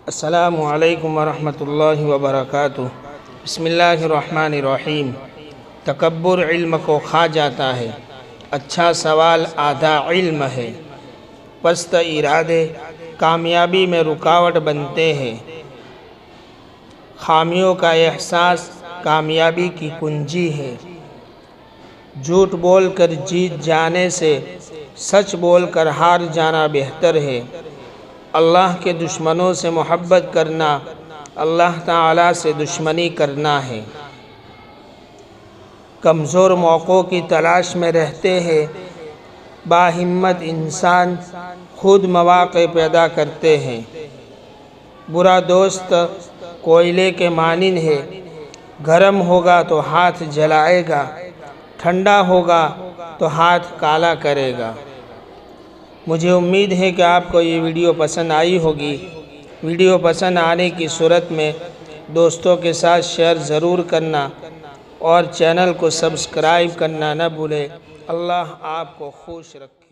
السلام علیکم ورحمۃ اللہ وبرکاتہ۔ بسم اللہ الرحمن الرحیم۔ تکبر علم کو کھا جاتا ہے، اچھا سوال آدھا علم ہے۔ پست ارادے کامیابی میں رکاوٹ بنتے ہیں۔ خامیوں کا احساس کامیابی کی کنجی ہے۔ جھوٹ بول کر جیت جانے سے سچ بول کر ہار جانا بہتر ہے۔ اللہ کے دشمنوں سے محبت کرنا اللہ تعالیٰ سے دشمنی کرنا ہے۔ کمزور موقعوں کی تلاش میں رہتے ہیں، باہمت انسان خود مواقع پیدا کرتے ہیں۔ برا دوست کوئلے کے مانند ہے، گرم ہوگا تو ہاتھ جلائے گا، ٹھنڈا ہوگا تو ہاتھ کالا کرے گا۔ مجھے امید ہے کہ آپ کو یہ ویڈیو پسند آئی ہوگی۔ ویڈیو پسند آنے کی صورت میں دوستوں کے ساتھ شیئر ضرور کرنا اور چینل کو سبسکرائب کرنا نہ بھولیں۔ اللہ آپ کو خوش رکھے۔